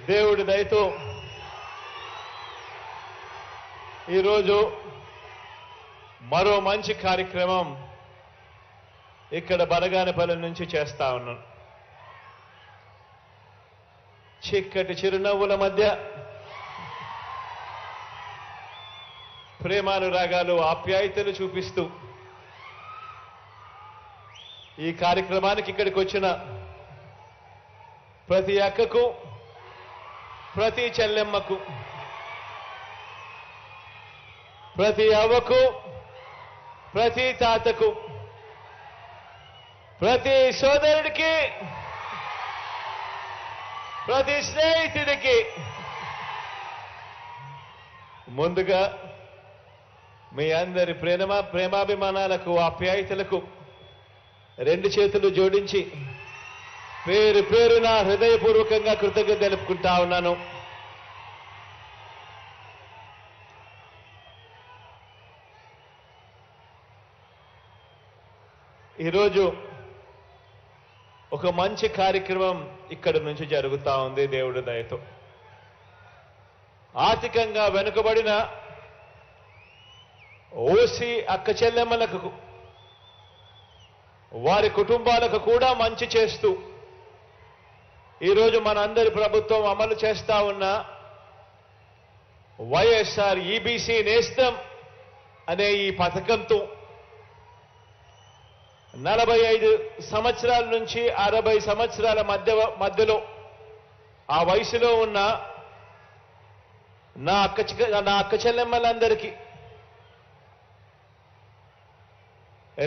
దేవుడి దయతో ఈరోజు మరో మంచి కార్యక్రమం ఇక్కడ బనగానపల్లి నుంచి చేస్తా ఉన్నాను. చిక్కటి చిరునవ్వుల మధ్య ప్రేమానురాగాలు ఆప్యాయతలు చూపిస్తూ ఈ కార్యక్రమానికి ఇక్కడికి వచ్చిన ప్రతి అక్కకు, ప్రతి చెల్లెమ్మకు, ప్రతి అవ్వకు, ప్రతి తాతకు, ప్రతి సోదరుడికి, ప్రతి స్నేహితుడికి ముందుగా మీ అందరి ప్రేమాభిమానాలకు, ఆప్యాయతలకు రెండు చేతులు జోడించి పేరు పేరున హృదయపూర్వకంగా కృతజ్ఞత తెలుపుకుంటా ఉన్నాను. ఈరోజు ఒక మంచి కార్యక్రమం ఇక్కడి నుంచి జరుగుతా ఉంది దేవుడి దయతో. ఆర్థికంగా వెనుకబడిన ఓసీ అక్క చెల్లెమ్మలకు, వారి కుటుంబాలకు కూడా మంచి చేస్తూ ఈరోజు మనందరి ప్రభుత్వం అమలు చేస్తా ఉన్న వైఎస్ఆర్ ఈబీసీ నేస్తం అనే ఈ పథకంతో 45 సంవత్సరాల నుంచి 60 సంవత్సరాల మధ్యలో ఆ వయసులో ఉన్న నా అక్క చెల్లెమ్మలందరికీ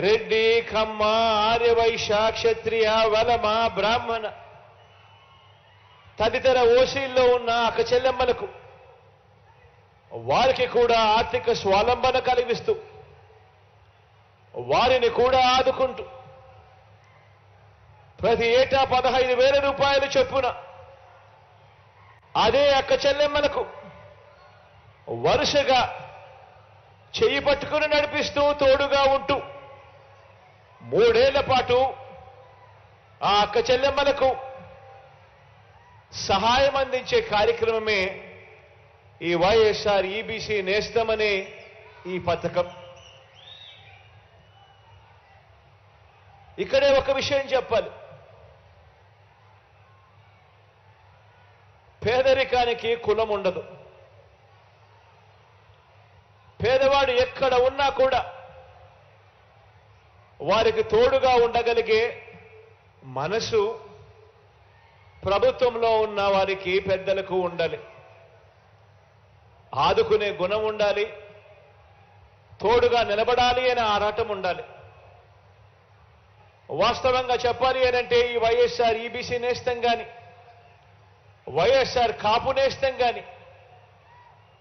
రెడ్డి, కమ్మ, ఆర్యవైశ్య, క్షత్రియ, వలమ, బ్రాహ్మణ తదితర ఓసీల్లో ఉన్న అక్క చెల్లెమ్మలకు వారికి కూడా ఆర్థిక స్వావలంబన కలిగిస్తూ వారిని కూడా ఆదుకుంటూ ప్రతి ఏటా 15,000 రూపాయలు చొప్పున అదే అక్క చెల్లెమ్మలకు వరుసగా చెయ్యి పట్టుకుని నడిపిస్తూ తోడుగా ఉంటూ 3 ఏళ్ల పాటు ఆ అక్క చెల్లెమ్మలకు సహాయం అందించే కార్యక్రమమే ఈ వైఎస్ఆర్ ఈబీసీ నేస్తం అనే ఈ పథకం. ఇక్కడే ఒక విషయం చెప్పాలి. పేదరికానికి కులం ఉండదు. పేదవాడు ఎక్కడ ఉన్నా కూడా వారికి తోడుగా ఉండగలిగే మనసు ప్రభుత్వంలో ఉన్న వారికి, పెద్దలకు ఉండాలి. ఆదుకునే గుణం ఉండాలి, తోడుగా నిలబడాలి అనే ఆరాటం ఉండాలి. వాస్తవంగా చెప్పాలి అనంటే ఈ వైఎస్ఆర్ ఈబీసీ నేస్తం కానీ, వైఎస్ఆర్ కాపు నేస్తం కానీ,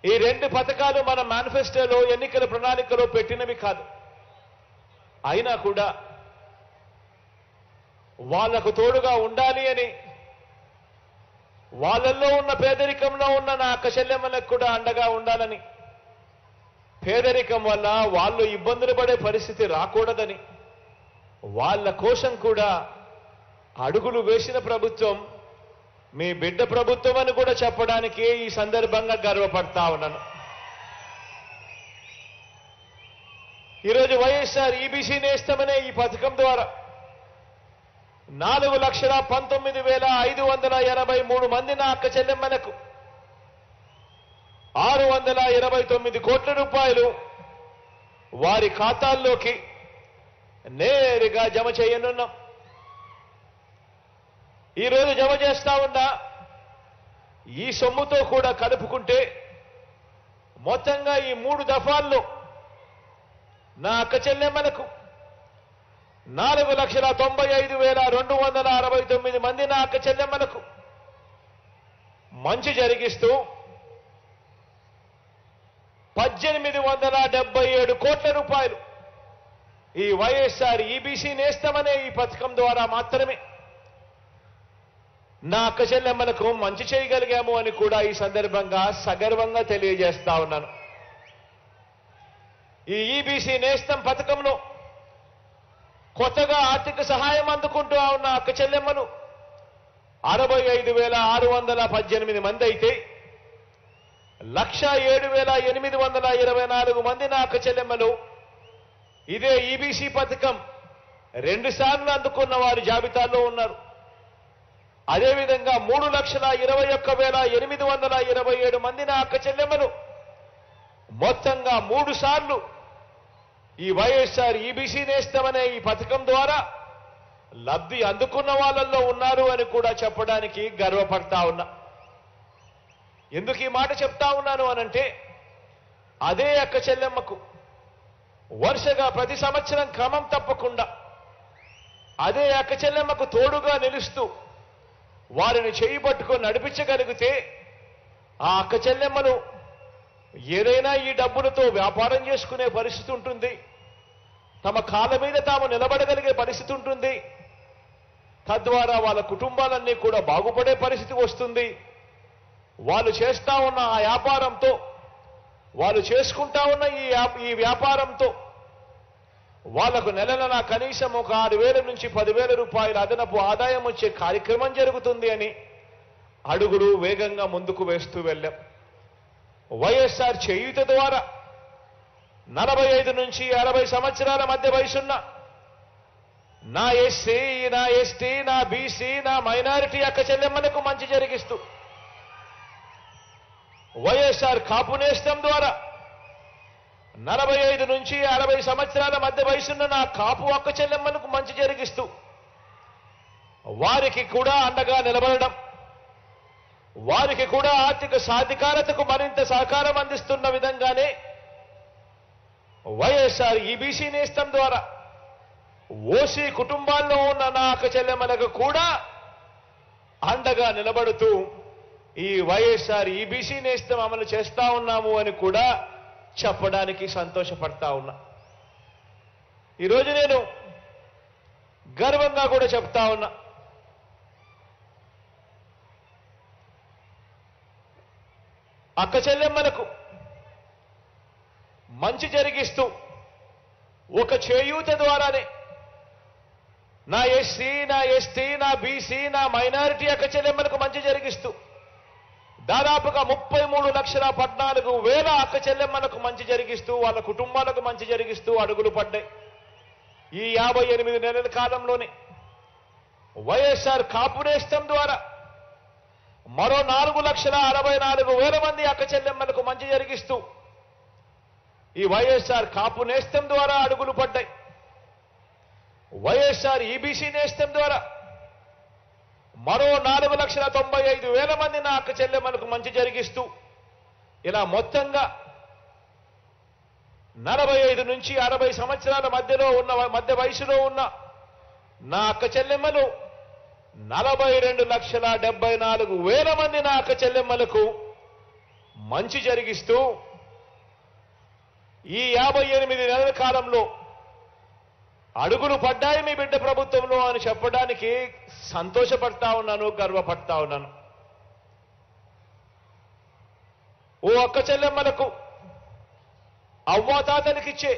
ఈ 2 పథకాలు మన మేనిఫెస్టోలో, ఎన్నికల ప్రణాళికలో పెట్టినవి కాదు. అయినా కూడా వాళ్లకు తోడుగా ఉండాలి అని, వాళ్ళల్లో ఉన్న పేదరికంలో ఉన్న నా అక్క చెల్లెమ్మలకు కూడా అండగా ఉండాలని, పేదరికం వల్ల వాళ్ళు ఇబ్బందులు పడే పరిస్థితి రాకూడదని వాళ్ళ కోసం కూడా అడుగులు వేసిన ప్రభుత్వం మీ బిడ్డ ప్రభుత్వం అని కూడా చెప్పడానికి ఈ సందర్భంగా గర్వపడతా ఉన్నాను. ఈరోజు వైఎస్ఆర్ ఈబీసీ నేస్తమనే ఈ పథకం ద్వారా 4,19,583 మంది నా అక్క చెల్లెమ్మలకు 629 కోట్ల రూపాయలు వారి ఖాతాల్లోకి నేరుగా జమ చేయనున్నాం. ఈరోజు జమ చేస్తా ఉన్న ఈ సొమ్ముతో కూడా కలుపుకుంటే మొత్తంగా ఈ 3 దఫాల్లో నా అక్క చెల్లెమ్మలకు 4,95,269 మంది నా అక్క చెల్లెమ్మలకు మంచి జరిగిస్తూ 1,877 కోట్ల రూపాయలు ఈ వైఎస్ఆర్ ఈబీసీ నేస్తమనే ఈ పథకం ద్వారా మాత్రమే నా అక్క చెల్లెమ్మలకు మంచి చేయగలిగాము అని కూడా ఈ సందర్భంగా సగర్వంగా తెలియజేస్తా ఉన్నాను. ఈ ఈబీసీ నేస్తం పథకంలో కొత్తగా ఆర్థిక సహాయం అందుకుంటూ ఉన్న అక్క చెల్లెమ్మలు 65,618 మంది అయితే 1,07,824 మంది నా అక్క చెల్లెమ్మలు ఇదే ఈబీసీ పథకం 2 సార్లు అందుకున్న వారి జాబితాలో ఉన్నారు. అదేవిధంగా 3,21,827 మంది నా అక్క చెల్లెమ్మలు మొత్తంగా 3 సార్లు ఈ వైఎస్ఆర్ ఈబీసీ నేస్తమనే ఈ పథకం ద్వారా లబ్ధి అందుకున్న వాళ్ళల్లో ఉన్నారు అని కూడా చెప్పడానికి గర్వపడతా ఉన్నా. ఎందుకు ఈ మాట చెప్తా ఉన్నాను అనంటే, అదే అక్క చెల్లెమ్మకు వరుసగా ప్రతి సంవత్సరం క్రమం తప్పకుండా అదే అక్క చెల్లెమ్మకు తోడుగా నిలుస్తూ వారిని చేయి పట్టుకొని నడిపించగలిగితే ఆ అక్క చెల్లెమ్మలు ఏదైనా ఈ డబ్బులతో వ్యాపారం చేసుకునే పరిస్థితి ఉంటుంది, తమ కాళ్ళ మీద తాము నిలబడగలిగే పరిస్థితి ఉంటుంది, తద్వారా వాళ్ళ కుటుంబాలన్నీ కూడా బాగుపడే పరిస్థితి వస్తుంది. వాళ్ళు చేస్తా ఉన్న ఆ వ్యాపారంతో, వాళ్ళు చేసుకుంటా ఉన్న ఈ వ్యాపారంతో వాళ్లకు నెలన కనీసం ఒక 6,000 నుంచి 10,000 రూపాయల అదనపు ఆదాయం వచ్చే కార్యక్రమం జరుగుతుంది అని అడుగులు వేగంగా ముందుకు వేస్తూ వెళ్ళాం. వైఎస్ఆర్ చేయూత ద్వారా 45 నుంచి 60 సంవత్సరాల మధ్య వయసున్న నా ఎస్సీ, నా ఎస్టీ, నా బీసీ, నా మైనారిటీ అక్క చెల్లెమ్మలకు మంచి జరిగిస్తూ, వైఎస్ఆర్ కాపు నేస్తం ద్వారా 45 నుంచి 60 సంవత్సరాల మధ్య వయసున్న నా కాపు అక్క చెల్లెమ్మలకు మంచి జరిగిస్తూ వారికి కూడా అండగా నిలబడడం, వారికి కూడా ఆర్థిక సాధికారతకు మరింత సహకారం అందిస్తున్న విధంగానే వైఎస్ఆర్ ఈబీసీ నేస్తం ద్వారా ఓసీ కుటుంబాల్లో ఉన్న నా అక్క చెల్లెమ్మలకు కూడా అండగా నిలబడుతూ ఈ వైఎస్ఆర్ ఈబీసీ నేస్తం అమలు చేస్తా ఉన్నాము అని కూడా చెప్పడానికి సంతోషపడతా ఉన్నా. ఈరోజు నేను గర్వంగా కూడా చెప్తా ఉన్నా, అక్క చెల్లెమ్మలకు మంచి జరిగిస్తూ ఒక చేయూత ద్వారానే నా ఎస్సీ, నా ఎస్టీ, నా బీసీ, నా మైనారిటీ అక్క చెల్లెమ్మలకు మంచి జరిగిస్తూ దాదాపుగా 33,14,000 అక్క చెల్లెమ్మలకు మంచి జరిగిస్తూ వాళ్ళ కుటుంబాలకు మంచి జరిగిస్తూ అడుగులు పడ్డాయి. ఈ 58 నెలల కాలంలోనే వైఎస్ఆర్ కాపు నేస్తం ద్వారా మరో 4,64,000 మంది అక్క చెల్లెమ్మలకు మంచి జరిగిస్తూ ఈ వైఎస్ఆర్ కాపు నేస్తం ద్వారా అడుగులు పడ్డాయి. వైఎస్ఆర్ ఈబీసీ నేస్తం ద్వారా మరో 4,95,000 మంది నా అక్క చెల్లెమ్మలకు మంచి జరిగిస్తూ ఇలా మొత్తంగా 45 నుంచి 60 సంవత్సరాల మధ్య వయసులో ఉన్న నా అక్క చెల్లెమ్మలు 42,74,000 మంది నా అక్క చెల్లెమ్మలకు మంచి జరిగిస్తూ ఈ 58 నెలల కాలంలో అడుగులు పడ్డాయి మీ బిడ్డ ప్రభుత్వంలో అని చెప్పడానికి సంతోషపడతా ఉన్నాను, గర్వపడతా ఉన్నాను. ఓ అక్క చెల్లెమ్మలకు అవ్వాతాతలకిచ్చే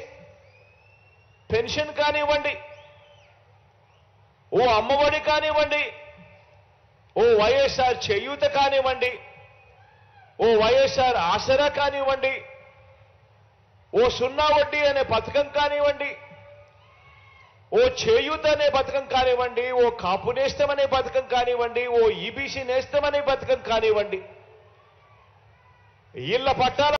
పెన్షన్ కానివ్వండి, ఓ అమ్మఒడి కానివ్వండి, ఓ వైఎస్ఆర్ చేయూత కానివ్వండి, ఓ వైఎస్ఆర్ ఆసరా కానివ్వండి, ఓ సున్నా వడ్డీ అనే పథకం కానివ్వండి, ఓ చేయూత అనే పథకం కానివ్వండి, ఓ కాపు నేస్తం అనే పథకం కానివ్వండి, ఓ ఈబీసీ నేస్తం అనే పథకం కానివ్వండి, ఇళ్ల పట్టాల